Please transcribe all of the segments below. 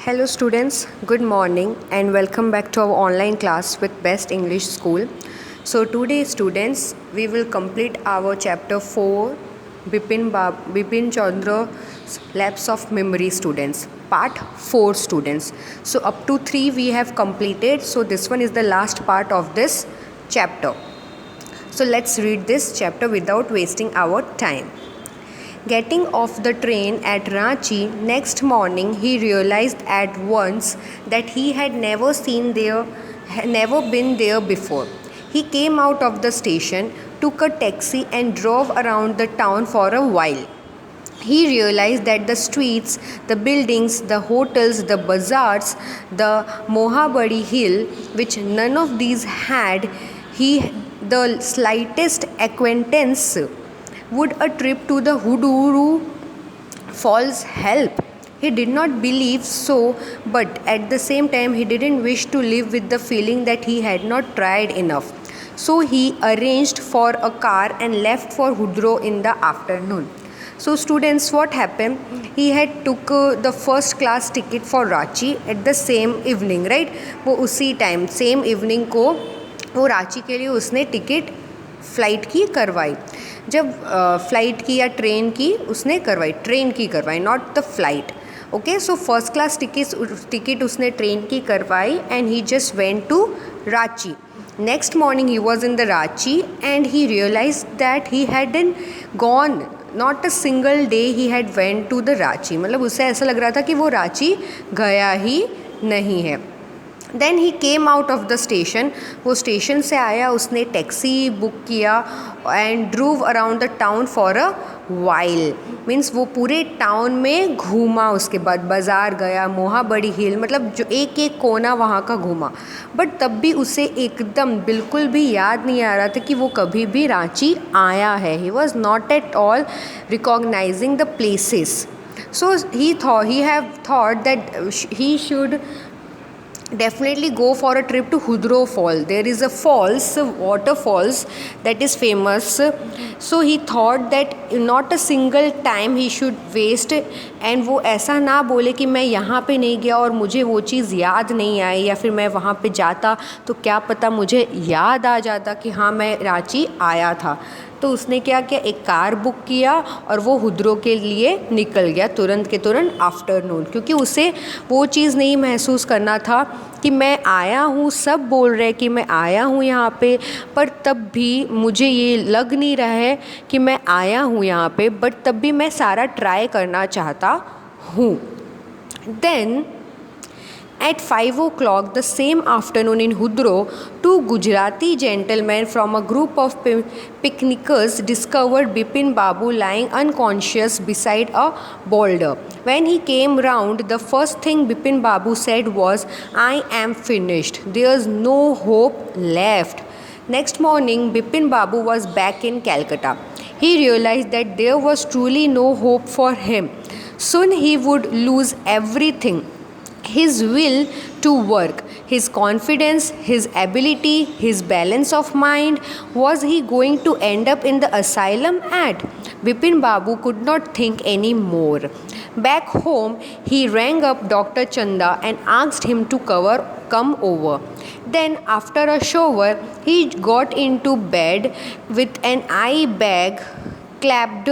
Hello students, good morning and welcome back to our online class with Best English School. So today students, we will complete our chapter 4 Bepin Chandra's Lapse of Memory students, part 4 students. So up to 3 we have completed, so this one is the last part of this chapter. So let's read this chapter without wasting our time. Getting off the train at Ranchi next morning, he realized at once that he had never been there before. He came out of the station, took a taxi and drove around the town for a while. He realized that the streets, the buildings, the hotels, the bazaars, the Mohabadi Hill, which none of these had he the slightest acquaintance, would a trip to the Huduru Falls help? He did not believe so, but at the same time he didn't wish to live with the feeling that he had not tried enough. So he arranged for a car and left for Hudro in the afternoon. So students, what happened? He had took the first class ticket for Ranchi at the same evening, right? वो उसी time same evening को वो रांची के लिए उसने ticket flight की करवाई. जब फ़्लाइट की या ट्रेन की उसने करवाई, ट्रेन की करवाई, not the flight. Okay, so first class ticket उसने ट्रेन की करवाई and he just went to Ranchi. Next morning he was in the Ranchi and he realise that he hadn't gone not a single day he had went to the Ranchi. मतलब उसे ऐसा लग रहा था कि वो रांची गया ही नहीं है. Then he came out of the station. वो स्टेशन से आया, उसने टैक्सी बुक किया and drove around the town for a while. Means वो पूरे टाउन में घूमा, उसके बाद बाज़ार गया, मोहाबड़ी हिल, मतलब जो एक एक कोना वहाँ का घूमा. बट तब भी उसे एकदम बिल्कुल भी याद नहीं आ रहा था कि वो कभी भी रांची आया है. He was not at all recognising the places. So he have thought that he should definitely go for a trip to Hudro Fall. There is a waterfalls that is famous. So he thought that not a single time he should waste, and वो ऐसा ना बोले कि मैं यहाँ पे नहीं गया और मुझे वो चीज़ याद नहीं आई, या फिर मैं वहाँ पे जाता तो क्या पता मुझे याद आ जाता कि हाँ मैं रांची आया था. तो उसने क्या किया, एक कार बुक किया और वो हुद्रो के लिए निकल गया तुरंत के तुरंत आफ्टरनून, क्योंकि उसे वो चीज़ नहीं महसूस करना था कि मैं आया हूँ. सब बोल रहे कि मैं आया हूँ यहाँ पे, पर तब भी मुझे ये लग नहीं रहा है कि मैं आया हूँ यहाँ पे, बट तब भी मैं सारा ट्राई करना चाहता हूँ. Then at 5 o'clock the same afternoon in Hudro, two Gujarati gentlemen from a group of picnickers discovered Bepin Babu lying unconscious beside a boulder. When he came round, the first thing Bepin Babu said was, "I am finished. There's no hope left." Next morning, Bepin Babu was back in Calcutta. He realized that there was truly no hope for him. Soon he would lose everything: his will to work, his confidence, his ability, his balance of mind. Was he going to end up in the asylum at? Bepin Babu could not think any more. Back home, he rang up Dr. Chanda and asked him to come over. Then, after a shower, he got into bed with an eye bag clapped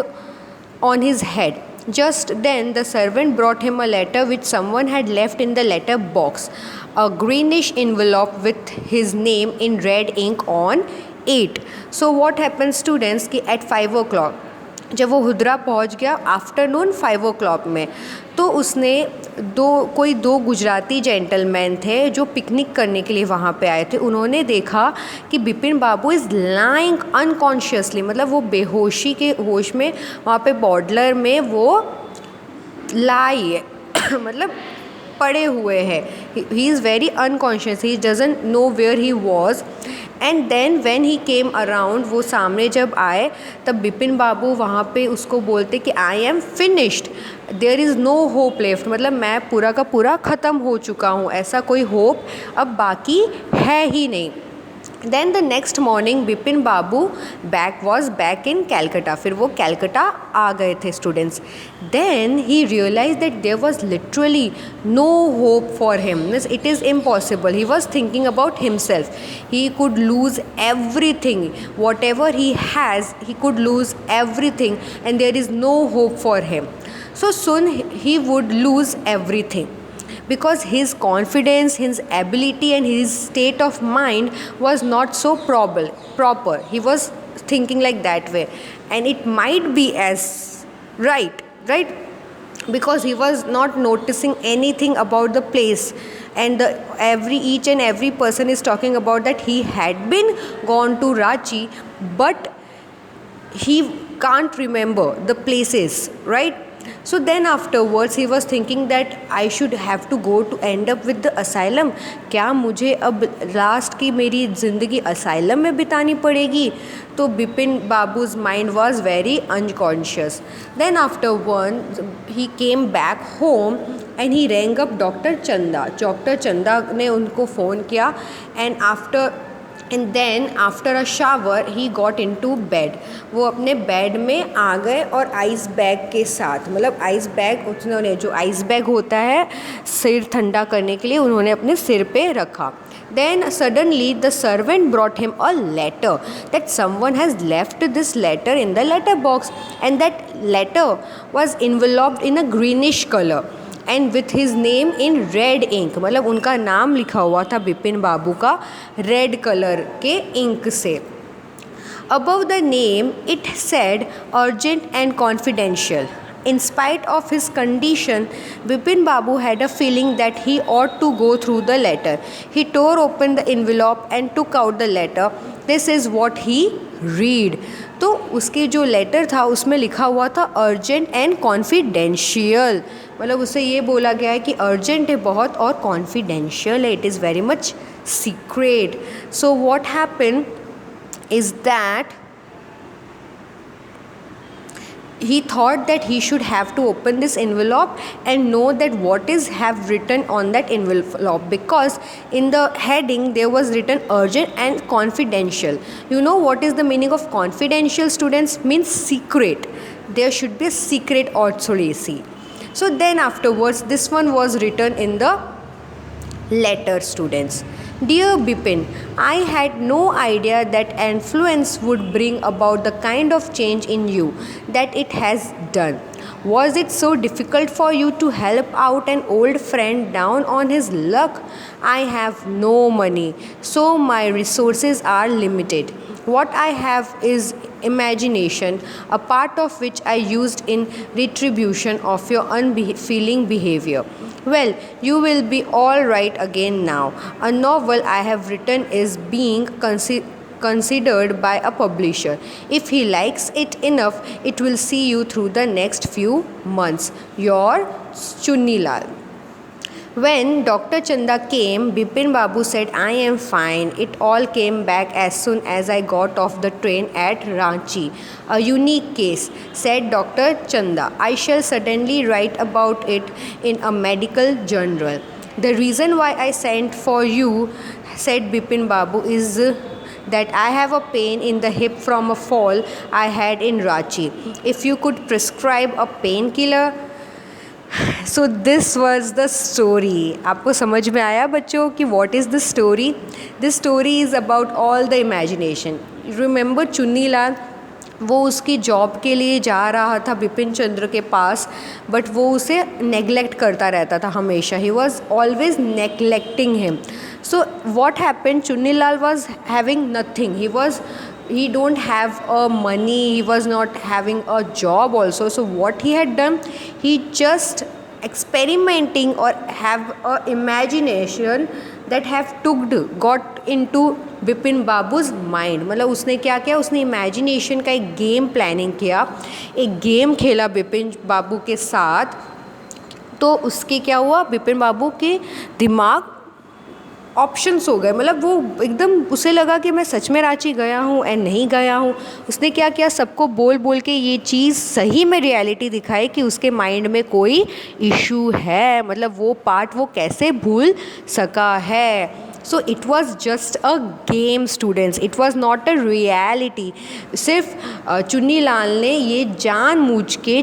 on his head. Just then the servant brought him a letter which someone had left in the letter box, a greenish envelope with his name in red ink on it. So what happened students कि at 5 o'clock जब वो हुद्रा पहुंच गया afternoon 5 o'clock में, तो उसने कोई दो गुजराती जेंटलमैन थे जो पिकनिक करने के लिए वहाँ पे आए थे. उन्होंने देखा कि बिपिन बाबू इज़ लाइंग अनकॉन्शियसली, मतलब वो बेहोशी के होश में वहाँ पे बॉर्डर में वो लाई है मतलब पड़े हुए हैं. He is very unconscious, he doesn't know where he was. And then when he came around, वो सामने जब आए तब बिपिन बाबू वहाँ पे उसको बोलते कि I am finished, there is no hope left, मतलब मैं पूरा का पूरा ख़त्म हो चुका हूँ, ऐसा कोई होप अब बाकी है ही नहीं. Then the next morning Bipin Babu was back in Calcutta. फिर वो कैलकटा आ गए थे students. Then he realise that there was literally no hope for him. Means it is impossible. He was thinking about himself. He could lose everything. Whatever he has he could lose everything and there is no hope for him. So soon he would lose everything because his confidence, his ability and his state of mind was not so proper. He was thinking like that way, and it might be as right, because he was not noticing anything about the place, and each and every person is talking about that he had been gone to Ranchi, but he can't remember the places, right? So then afterwards he was thinking that I should have to go to end up with the asylum. क्या मुझे अब last की मेरी ज़िंदगी asylum में बितानी पड़ेगी? तो Bipin बाबू's mind was very unconscious. Then afterwards he came back home and he rang up Dr. Chanda. Dr. Chanda ने उनको फ़ोन किया and then after a shower he got into bed. वो अपने बेड में आ गए और आइस बैग के साथ, मतलब आइस बैग उन्होंने, जो आइस बैग होता है सिर ठंडा करने के लिए, उन्होंने अपने सिर पे रखा. Then suddenly the servant brought him a letter that someone has left this letter in the letter box, and that letter was enveloped in a greenish color and with his name in red ink. मतलब उनका नाम लिखा हुआ था बिपिन बाबू का red colour के ink से. Above the name it said urgent and confidential. In spite of his condition, Bipin Babu had a feeling that he ought to go through the letter. He tore open the envelope and took out the letter. This is what he read. तो उसके जो letter था उसमें लिखा हुआ था urgent and confidential. मतलब उससे ये बोला गया है कि अर्जेंट है बहुत और कॉन्फिडेंशियल है. It is very much secret. So what happen is that he thought that he should have to open this envelope and know that what is have written on that envelope, because in the heading there was written urgent and confidential. You know what is the meaning of confidential, students? Means secret. There should be a secret orthodoxy. So then afterwards this one was written in the letter, students. Dear Bipin, I had no idea that influence would bring about the kind of change in you that it has done. Was it so difficult for you to help out an old friend down on his luck? I have no money, so my resources are limited. What I have is imagination, a part of which I used in retribution of your unfeeling behavior. Well, you will be all right again now. A novel I have written is being considered by a publisher. If he likes it enough, it will see you through the next few months. Your Chunilal. When Dr. Chanda came, Bipin Babu said, I am fine. It all came back as soon as I got off the train at Ranchi. A unique case, said Dr. Chanda. I shall certainly write about it in a medical journal. The reason why I sent for you, said Bipin Babu, is that I have a pain in the hip from a fall I had in Ranchi. If you could prescribe a painkiller. So this was the story. आपको समझ में आया बच्चों कि what is the story? This story is about all the imagination. Remember Chunnilal, वो उसकी job के लिए जा रहा था बिपिन चंद्र के पास, बट वो उसे नेग्लेक्ट करता रहता था हमेशा. He was always neglecting him. So what happen, Chunnilal was having nothing. He don't have money, he was not having a job also. So what he had done, he just experimenting or have a imagination that have got into Bipin Babu's mind. मतलब उसने क्या किया, उसने imagination का एक game planning किया, एक game खेला बिपिन बाबू के साथ. तो उसके क्या हुआ, बिपिन बाबू के दिमाग ऑप्शंस हो गए. मतलब वो एकदम उसे लगा कि मैं सच में रांची गया हूँ एंड नहीं गया हूँ. उसने क्या किया, सबको बोल बोल के ये चीज़ सही में रियलिटी दिखाई कि उसके माइंड में कोई इशू है. मतलब वो पार्ट वो कैसे भूल सका है. So it was just a game students, it was not a reality. सिर्फ चुन्नी लाल ने ये जानबूझ के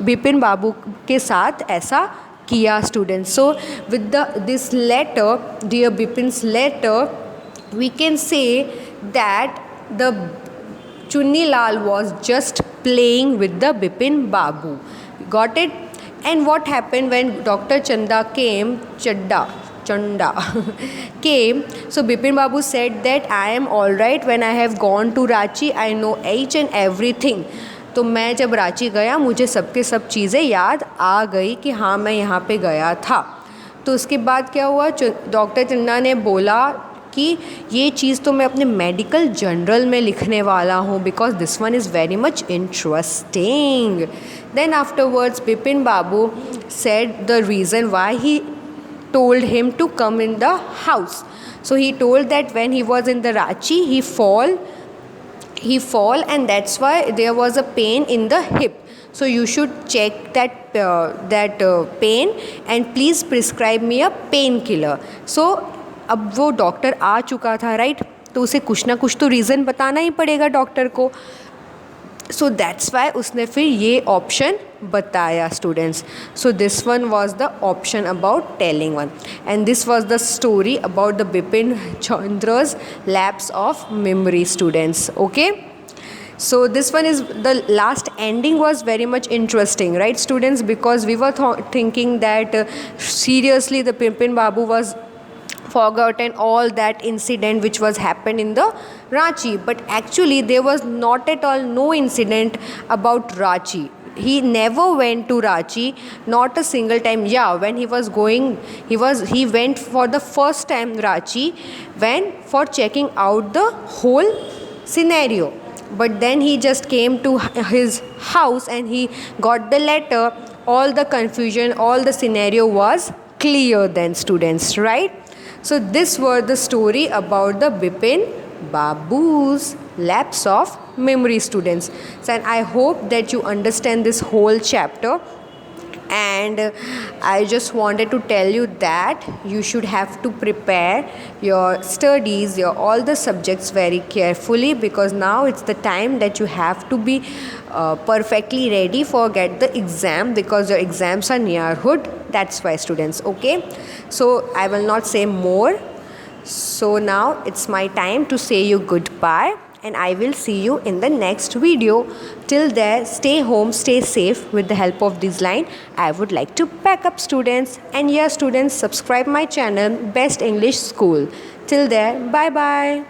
बिपिन बाबू के साथ ऐसा किया students. So with this letter, dear Bipin's letter, we can say that the Chunni Lal was just playing with the Bipin Babu. Got it? And what happened when Dr. Chanda came, Chanda came, so Bipin Babu said that I am alright when I have gone to Ranchi, I know each and everything. तो मैं जब रांची गया मुझे सबके सब चीज़ें याद आ गई कि हाँ मैं यहाँ पे गया था. तो उसके बाद क्या हुआ, डॉक्टर चन्ना ने बोला कि ये चीज़ तो मैं अपने मेडिकल जर्नल में लिखने वाला हूँ because this one is very much interesting. Then afterwards Bipin Babu said the reason why he told him to come in the house. So he told that when he was in the Ranchi, he fall and that's why there was a pain in the hip. So you should check that pain and please prescribe me a painkiller. So अब वो doctor आ चुका था right, तो उसे कुछ ना कुछ तो रीज़न बताना ही पड़ेगा डॉक्टर को. सो दैट्स वाई उसने फिर ये ऑप्शन बताया students. So this one was the option about telling one and this was the story about the Bipin Chandra's lapse of memory students. Okay, so this one is the last ending was very much interesting, right students, because we were thinking that seriously the Bipin Babu was forgotten all that incident which was happened in the Ranchi, but actually there was not at all no incident about Ranchi. He never went to Ranchi, not a single time. Yeah, when he was going, he went for the first time Ranchi when for checking out the whole scenario. But then he just came to his house and he got the letter. All the confusion, all the scenario was clear then students, right? So this were the story about the Bipin Babu's lapse of memory students. So and I hope that you understand this whole chapter, and I just wanted to tell you that you should have to prepare your studies, your all the subjects very carefully, because now it's the time that you have to be perfectly ready for get the exam, because your exams are nearhood. That's why students. Okay, so I will not say more. So now it's my time to say you goodbye, and I will see you in the next video. Till there, stay home, stay safe. With the help of this line, I would like to pack up students. And yeah students, subscribe my channel Best English School. Till there, bye bye.